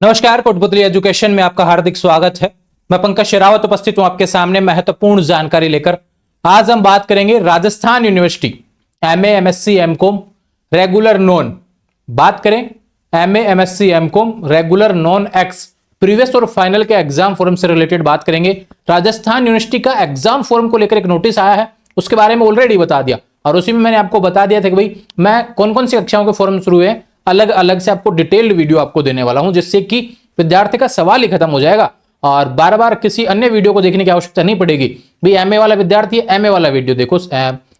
नमस्कार, कोटपुतली एजुकेशन में आपका हार्दिक स्वागत है। मैं पंकज शेरावत उपस्थित हूं आपके सामने महत्वपूर्ण जानकारी लेकर। आज हम बात करेंगे Rajasthan university MA, MSc, MCom regular non. बात करें MA, MSc, MCom regular non ex previous और फाइनल के एग्जाम फॉर्म से रिलेटेड बात करेंगे। राजस्थान यूनिवर्सिटी का एग्जाम फॉर्म को लेकर एक नोटिस आया है, उसके बारे में ऑलरेडी बता दिया और उसी में मैंने आपको बता दिया था कि भाई मैं कौन कौन सी कक्षाओं के फॉर्म शुरू हुए, अलग अलग से आपको डिटेल्ड वीडियो आपको देने वाला हूं, जिससे कि विद्यार्थी का सवाल ही खत्म हो जाएगा और बार बार किसी अन्य वीडियो को देखने की आवश्यकता नहीं पड़ेगी। भाई एमए वाला विद्यार्थी है, एमए वाला वीडियो देखो,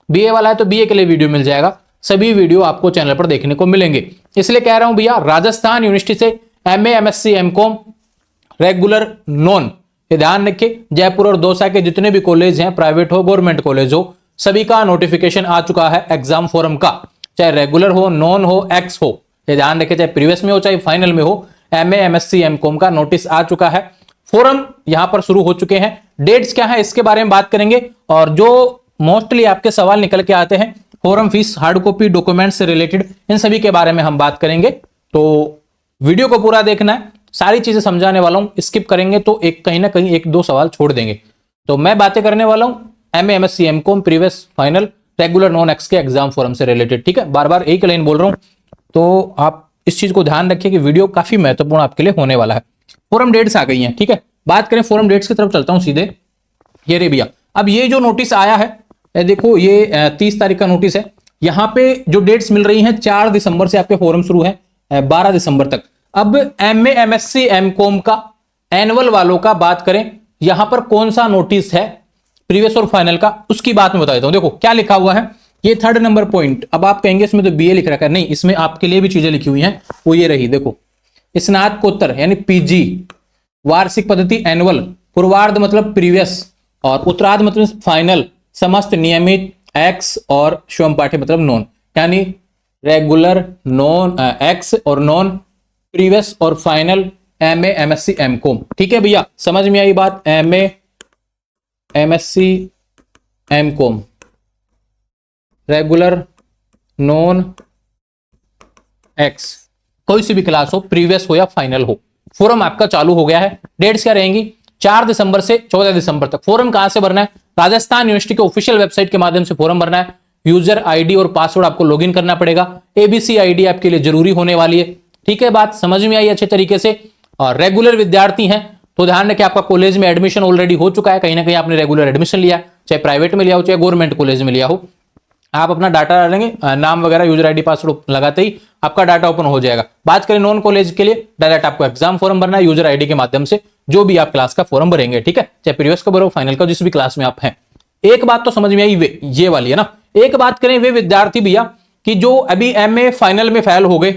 बीए वाला है तो बीए के लिए वीडियो मिल जाएगा। सभी वीडियो आपको चैनल पर देखने को मिलेंगे। इसलिए कह रहा हूं भैया, राजस्थान यूनिवर्सिटी से MA, MSc, MCom regular non, ये ध्यान रखिए। जयपुर और दौसा के जितने भी कॉलेज हैं, प्राइवेट हो गवर्नमेंट कॉलेज हो, सभी का नोटिफिकेशन आ चुका है एग्जाम फॉर्म का, चाहे रेगुलर हो, नॉन हो, एक्स हो, ये ध्यान रखिए, चाहे प्रीवियस में हो चाहे फाइनल में हो। एमए, एमएससी, एमकॉम का नोटिस आ चुका है, फॉर्म यहां पर शुरू हो चुके हैं। डेट्स क्या है इसके बारे में बात करेंगे और जो मोस्टली आपके सवाल निकल के आते हैं, form fees, hard copy, document से रिलेटेड, इन सभी के बारे में हम बात करेंगे। तो वीडियो को पूरा देखना है, सारी चीजें समझाने वाला हूं। स्किप करेंगे तो कहीं ना कहीं एक दो सवाल छोड़ देंगे। तो मैं बातें करने वाला हूं MA, MSc, MCom previous, final, regular non ex के एग्जाम फॉर्म से रिलेटेड। ठीक है, बार बार एक लाइन बोल रहा हूं तो आप इस चीज को ध्यान रखिए कि वीडियो काफी महत्वपूर्ण आपके लिए होने वाला है। फोरम डेट्स आ गई हैं, ठीक है। बात करें फोरम डेट्स की तरफ चलता हूं सीधे। ये रे भैया, अब ये जो नोटिस आया है, देखो ये 30 तारीख का नोटिस है। यहां पे जो डेट्स मिल रही हैं, 4 दिसंबर से आपके फोरम शुरू है 12 दिसंबर तक। अब एमए, एमएससी, एमकॉम का एनुअल वालों का बात करें, यहां पर कौन सा नोटिस है प्रीवियस और फाइनल का, उसकी बात में बता देता हूं। देखो क्या लिखा हुआ है, ये 3rd नंबर पॉइंट। अब आप कहेंगे इसमें तो बीए लिख रखा है, नहीं, इसमें आपके लिए भी चीजें लिखी हुई हैं, वो ये रही, देखो। स्नातकोत्तर यानी पीजी, वार्षिक पद्धति एनुअल, पूर्वार्ध मतलब प्रीवियस और उत्तरार्ध मतलब फाइनल, समस्त नियमित एक्स और स्वयं पाठ्य मतलब नॉन, यानी रेगुलर नॉन एक्स और नॉन, प्रीवियस और फाइनल, एमए, एमएससी, एमकॉम। ठीक है भैया, समझ में आई बात। MA, MSc, MCom regular non ex, कोई सी भी क्लास हो, प्रीवियस हो या फाइनल हो, फोरम आपका चालू हो गया है। डेट्स क्या रहेंगी, 4 दिसंबर से 14 दिसंबर तक। फोरम कहां से भरना है, राजस्थान यूनिवर्सिटी के ऑफिशियल वेबसाइट के माध्यम से फोरम भरना है। यूजर आईडी और पासवर्ड आपको लॉगिन करना पड़ेगा। एबीसी आईडी आपके लिए जरूरी होने वाली है। ठीक है, बात समझ में आई अच्छे तरीके से। और रेगुलर विद्यार्थी हैं तो ध्यान रखें, आपका कॉलेज में एडमिशन ऑलरेडी हो चुका है, कहीं ना कहीं आपने रेगुलर एडमिशन लिया, चाहे प्राइवेट में लिया हो चाहे गवर्नमेंट कॉलेज में लिया हो। आप अपना डाटा डालेंगे, नाम वगैरह, यूजर आईडी, पासवर्ड लगाते ही आपका डाटा ओपन हो जाएगा। बात करें नॉन कॉलेज के लिए, डायरेक्ट आपको एग्जाम फॉर्म भरना है यूजर आईडी के माध्यम से, जो भी आप क्लास का फॉर्म भरेंगे। ठीक है, चाहे प्रीवियस का भरो, फाइनल का, जिस भी क्लास में आप हैं। एक बात तो समझ में आई, ये वाली है ना। एक बात करें वे विद्यार्थी भैया कि जो अभी एमए फाइनल में फेल हो गए,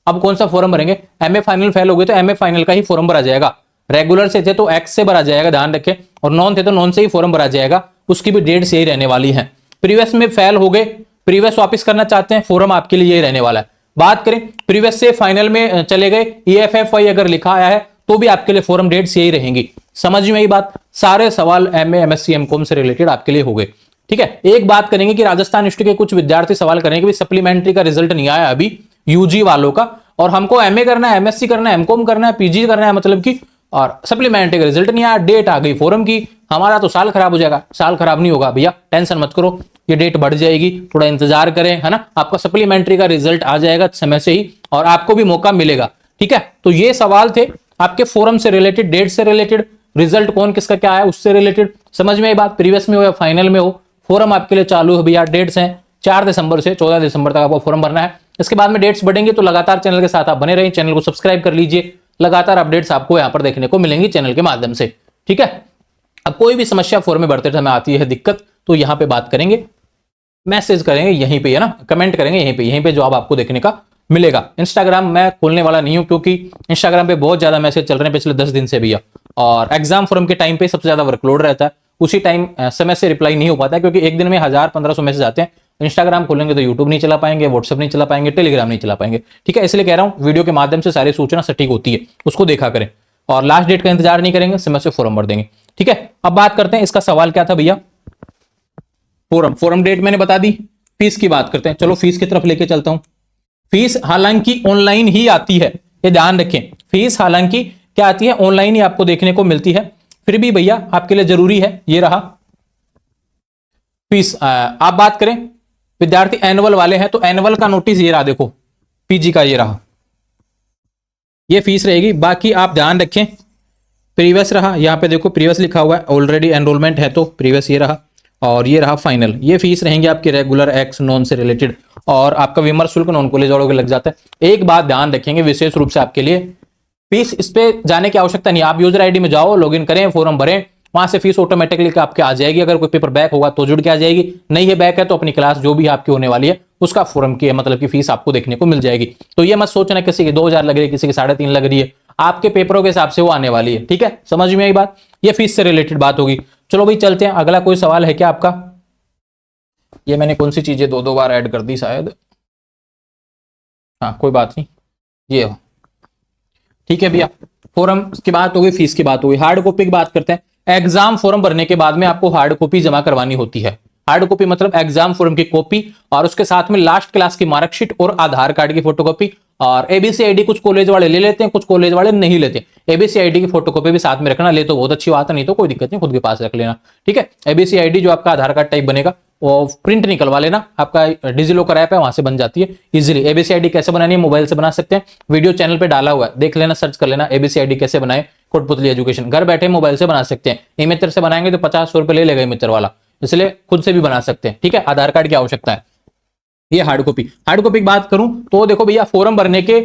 अब कौन सा फॉर्म भरेंगे। एमए फाइनल फेल हो गए तो एमए फाइनल का ही फॉर्म भरा जाएगा। रेगुलर से थे तो एक्स से भरा जाएगा, ध्यान रखें, और नॉन थे तो नॉन से ही फॉर्म भरा जाएगा। उसकी भी डेट्स यही रहने वाली है। प्रीवियस में फेल हो गए, प्रीवियस वापस करना चाहते हैं, फॉर्म आपके लिए यही रहने वाला है। बात करें प्रीवियस से फाइनल में चले गए, EFFI अगर लिखा आया है तो भी आपके लिए फॉर्म डेट्स यही रहेंगी। समझ में आई बात। सारे सवाल एमए, एमएससी, एमकॉम से रिलेटेड आपके लिए हो गए। ठीक है, एक बात करेंगे कि राजस्थान यूनिवर्सिटी के कुछ विद्यार्थी सवाल करेंगे कि सप्लीमेंट्री का रिजल्ट नहीं आया अभी यूजी वालों का, और हमको एमए करना है, एमएससी करना है, एमकॉम करना है, पीजी करना है, मतलब कि, और सप्लीमेंट्री का रिजल्ट नहीं आया, डेट आ गई फॉर्म की, हमारा तो साल खराब हो जाएगा। साल खराब नहीं होगा भैया, टेंशन मत करो, ये डेट बढ़ जाएगी, थोड़ा इंतजार करें, है ना। आपका सप्लीमेंट्री का रिजल्ट आ जाएगा समय से ही और आपको भी मौका मिलेगा। ठीक है, तो ये सवाल थे आपके फोरम से रिलेटेड, डेट से रिलेटेड, रिजल्ट कौन किसका क्या है उससे रिलेटेड। समझ में आई बात। प्रीवियस में हो या फाइनल में हो, फोरम आपके लिए चालू है भैया। डेट्स हैं 4 दिसंबर से 14 दिसंबर तक आपको फॉर्म भरना है। इसके बाद में डेट्स बढ़ेंगे तो लगातार चैनल के साथ आप बने रहें। चैनल को सब्सक्राइब कर लीजिए, लगातार अपडेट्स आपको यहां पर देखने को मिलेंगी चैनल के माध्यम से। ठीक है, अब कोई भी समस्या फॉर्म में भरते समय आती है दिक्कत, तो यहां पे बात करेंगे, मैसेज करेंगे यहीं पे, है ना, कमेंट करेंगे यहीं पे जवाब आपको देखने का मिलेगा। इंस्टाग्राम मैं खोलने वाला नहीं हूं क्योंकि इंस्टाग्राम पे बहुत ज्यादा मैसेज चल रहे हैं पिछले 10 दिन से भैया, और एग्जाम फॉर्म के टाइम पे सबसे ज्यादा वर्कलोड रहता है, उसी टाइम समय से रिप्लाई नहीं हो पाता है, क्योंकि एक दिन में 1000-1500 मैसेज आते हैं। इंस्टाग्राम खोलेंगे तो यूट्यूब नहीं चला पाएंगे, व्हाट्सएप नहीं चला पाएंगे, टेलीग्राम नहीं चला पाएंगे। ठीक है, इसलिए कह रहा हूं वीडियो के माध्यम से सारी सूचना सटीक होती है, उसको देखा करें, और लास्ट डेट का इंतजार नहीं करेंगे, समय से फॉर्म भर देंगे। ठीक है, अब बात करते हैं, इसका सवाल क्या था भैया, फॉर्म डेट मैंने बता दी। फीस की बात करते हैं, चलो फीस की तरफ लेके चलता हूं। फीस हालांकि ऑनलाइन ही आती है, ये ध्यान रखें। फीस हालांकि क्या आती है, ऑनलाइन ही आपको देखने को मिलती है, फिर भी भैया आपके लिए जरूरी है। ये रहा फीस। आप बात करें विद्यार्थी एनुअल वाले हैं तो एनुअल का नोटिस ये रहा, देखो पीजी का ये रहा, ये फीस रहेगी। बाकी आप ध्यान रखें प्रीवियस रहा, यहाँ पे देखो प्रीवियस लिखा हुआ है, ऑलरेडी एनरोलमेंट है तो प्रीवियस ये रहा, और ये रहा फाइनल। ये फीस रहेंगे आपके रेगुलर, एक्स, नॉन से रिलेटेड, और आपका विमर्श शुल्क नॉन कॉलेज वालों के लग जाता है। एक बात ध्यान रखेंगे विशेष रूप से आपके लिए, फीस इस पे जाने की आवश्यकता नहीं, आप यूजर आईडी में जाओ, लॉगिन करें, फॉर्म भरें, वहां से फीस ऑटोमेटिकली आपके आ जाएगी। अगर कोई पेपर बैक होगा तो जुड़ के आ जाएगी, नहीं है बैक है तो अपनी क्लास जो भी आपकी होने वाली है उसका फॉर्म की मतलब की फीस आपको देखने को मिल जाएगी। तो ये मत सोचना किसी की 2000 लग रही है, किसी की 3.5 लग रही है, आपके पेपरों के हिसाब से वो आने वाली है। ठीक है, समझ में आई बात, ये फीस से रिलेटेड बात होगी। चलो भाई चलते हैं, अगला कोई सवाल है क्या आपका? ये मैंने कौन सी चीजें दो बार ऐड कर दी शायद, हाँ कोई बात नहीं, ये हो ठीक है भैया। फॉर्म की बात हो गई, फीस की बात हो गई, हार्ड कॉपी की बात करते हैं। एग्जाम फॉर्म भरने के बाद में आपको हार्ड कॉपी जमा करवानी होती है। हार्ड कॉपी मतलब एग्जाम फॉर्म की कॉपी, और उसके साथ में लास्ट क्लास की मार्कशीट और आधार कार्ड की फोटोकॉपी, और एबीसी आईडी कुछ कॉलेज वाले ले लेते हैं, कुछ कॉलेज वाले नहीं लेते। एबीसी आईडी की फोटोकॉपी भी साथ में रखना, ले तो बहुत अच्छी बात है, नहीं तो कोई दिक्कत नहीं, खुद के पास रख लेना। ठीक है, एबीसी आईडी जो आपका आधार कार्ड टाइप बनेगा वो प्रिंट निकलवा लेना, आपका डिजिलॉकर ऐप है वहां से बन जाती है इजीली। एबीसी आईडी कैसे बनानी है, मोबाइल से बना सकते हैं, वीडियो चैनल पे डाला हुआ है, देख लेना, सर्च कर लेना एबीसी आईडी कैसे बनाए, कोटपुतली एजुकेशन। घर बैठे मोबाइल से बना सकते हैं, ई मित्र से बनाएंगे तो 50 रुपए ले लेगा ई मित्र वाला, इसलिए खुद से भी बना सकते हैं। ठीक है, आधार कार्ड की आवश्यकता है। ये हार्ड कॉपी। हार्ड कॉपी की बात करूं तो देखो भैया फॉर्म भरने के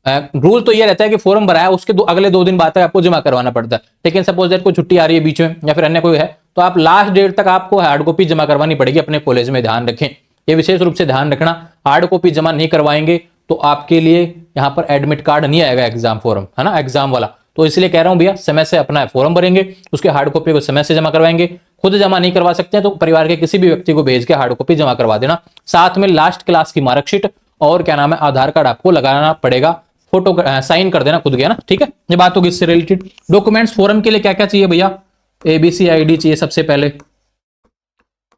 रूल तो ये रहता है कि फॉर्म भराया उसके अगले 2 दिन बाद आपको जमा करवाना पड़ता है। लेकिन सपोज दैट कोई छुट्टी आ रही है बीच में या फिर अन्य कोई है तो आप लास्ट डेट तक आपको हार्ड कॉपी जमा करवानी पड़ेगी अपने कॉलेज में, ध्यान रखें, ये विशेष रूप से ध्यान रखना। हार्ड कॉपी जमा नहीं करवाएंगे तो आपके लिए यहाँ पर एडमिट कार्ड नहीं आएगा, एग्जाम फॉर्म है ना, एग्जाम वाला। तो इसलिए कह रहा हूं भैया समय से अपना फॉर्म भरेंगे, उसके हार्ड कॉपी को समय से जमा करवाएंगे। खुद जमा नहीं करवा सकते हैं तो परिवार के किसी भी व्यक्ति को भेज के हार्ड कॉपी जमा करवा देना। साथ में लास्ट क्लास की मार्कशीट और क्या नाम है आधार कार्ड आपको लगाना पड़ेगा, फोटो साइन कर देना खुद के ना। ठीक है, ये बात होगी इससे रिलेटेड। डॉक्यूमेंट्स फॉर्म के लिए क्या क्या चाहिए भैया? एबीसी आईडी चाहिए सबसे पहले,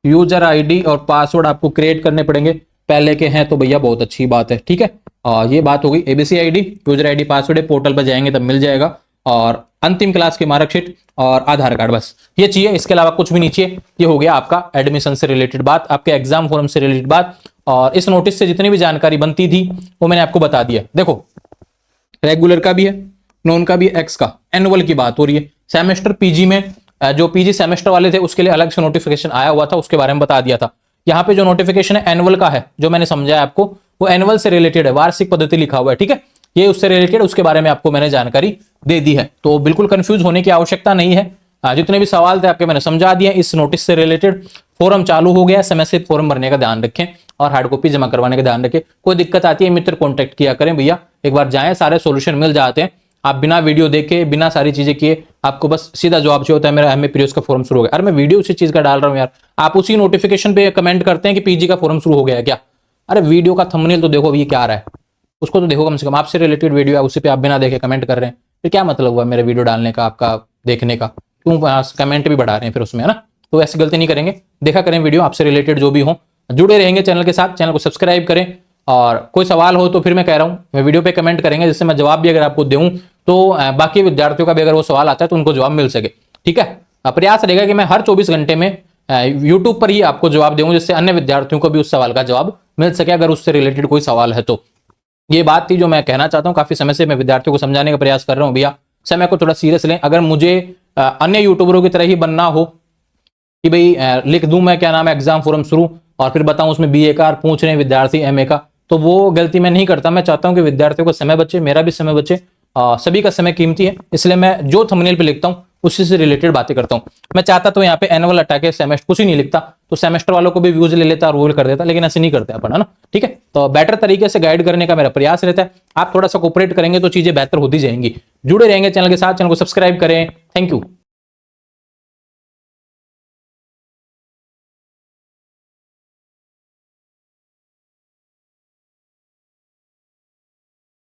यूजर आईडी और पासवर्ड आपको क्रिएट करने पड़ेंगे, पहले के हैं तो भैया बहुत अच्छी बात है। ठीक है, ये बात हो गई, ABC ID, user ID, password, portal पर जाएंगे तब मिल जाएगा, और अंतिम क्लास की मार्कशीट और आधार कार्ड, बस ये चाहिए, इसके अलावा कुछ भी नहीं चाहिए। ये हो गया आपका एडमिशन से रिलेटेड बात, आपके एग्जाम फॉर्म से रिलेटेड बात, और इस नोटिस से जितनी भी जानकारी बनती थी वो मैंने आपको बता दिया। देखो रेगुलर का भी है, नॉन का भी है, एक्स का, एनुअल की बात हो रही है। सेमेस्टर पीजी में जो पीजी सेमेस्टर वाले थे उसके लिए अलग से नोटिफिकेशन आया हुआ था, उसके बारे में बता दिया था। यहाँ पे जो नोटिफिकेशन है एनुअल का है, जो मैंने समझाया आपको, वो एनुअल से रिलेटेड है, वार्षिक पद्धति लिखा हुआ है। ठीक है, ये उससे रिलेटेड, उसके बारे में आपको मैंने जानकारी दे दी है, तो बिल्कुल कंफ्यूज होने की आवश्यकता नहीं है। जितने भी सवाल थे आपके मैंने समझा दिए इस नोटिस से रिलेटेड। फॉर्म चालू हो गया, समय से फॉर्म भरने का ध्यान रखें और हार्ड कॉपी जमा करवाने का ध्यान रखें। कोई दिक्कत आती है मित्र कॉन्टेक्ट किया करें भैया, एक बार जाएं, सारे सोल्यूशन मिल जाते हैं। आप बिना वीडियो देखे, बिना सारी चीजें किए, आपको बस सीधा जवाब चाहिए होता है मेरा एमए पीरियड्स का फॉर्म शुरू हो गया। अरे मैं वीडियो उसी चीज का डाल रहा हूँ यार, आप उसी नोटिफिकेशन पे कमेंट करते हैं कि पीजी का फॉर्म शुरू हो गया है क्या? अरे वीडियो का थंबनेल तो देखो ये क्या आ रहा है, उसको तो देखो कम से कम, आपसे रिलेटेड वीडियो है उसी पे आप बिना देखे कमेंट कर रहे हैं, फिर क्या मतलब हुआ मेरे वीडियो डालने का, आपका देखने का? क्यों कमेंट भी बढ़ा रहे हैं फिर उसमें, है ना? तो ऐसी गलती नहीं करेंगे, देखा करें वीडियो, आपसे रिलेटेड जो भी हो, जुड़े रहेंगे चैनल के साथ, चैनल को सब्सक्राइब करें। और कोई सवाल हो तो फिर मैं कह रहा हूँ मैं वीडियो पे कमेंट करेंगे, जिससे मैं जवाब भी अगर आपको दूं तो बाकी विद्यार्थियों का भी अगर वो सवाल आता है तो उनको जवाब मिल सके। ठीक है, प्रयास रहेगा कि मैं हर 24 घंटे में यूट्यूब पर ही आपको जवाब दूं, जिससे अन्य विद्यार्थियों को भी उस सवाल का जवाब मिल सके अगर उससे रिलेटेड कोई सवाल है तो। ये बात थी जो मैं कहना चाहता हूँ, काफी समय से मैं विद्यार्थियों को समझाने का प्रयास कर रहा हूँ भैया, समय को थोड़ा सीरियस लें। अगर मुझे अन्य यूट्यूबरों की तरह ही बनना हो कि भाई लिख दूं मैं क्या नाम है एग्जाम फॉर्म शुरू और फिर बताऊं उसमें बीए का पूछ रहे हैं विद्यार्थी एमए का, तो वो गलती मैं नहीं करता। मैं चाहता हूं कि विद्यार्थियों का समय बचे, मेरा भी समय बचे, सभी का समय कीमती है, इसलिए मैं जो थंबनेल पे लिखता हूं उसी से रिलेटेड बातें करता हूं। मैं चाहता तो यहाँ पे एनुअल हटा के सेमेस्टर कुछ ही नहीं लिखता, तो सेमेस्टर वालों को भी व्यूज ले लेता और रोल कर देता, लेकिन ऐसे नहीं करते अपन, है ना? ठीक है, तो बेटर तरीके से गाइड करने का मेरा प्रयास रहता है। आप थोड़ा सा कोऑपरेट करेंगे तो चीजें बेहतर होती जाएंगी। जुड़े रहेंगे चैनल के साथ, चैनल को सब्सक्राइब करें। Thank you.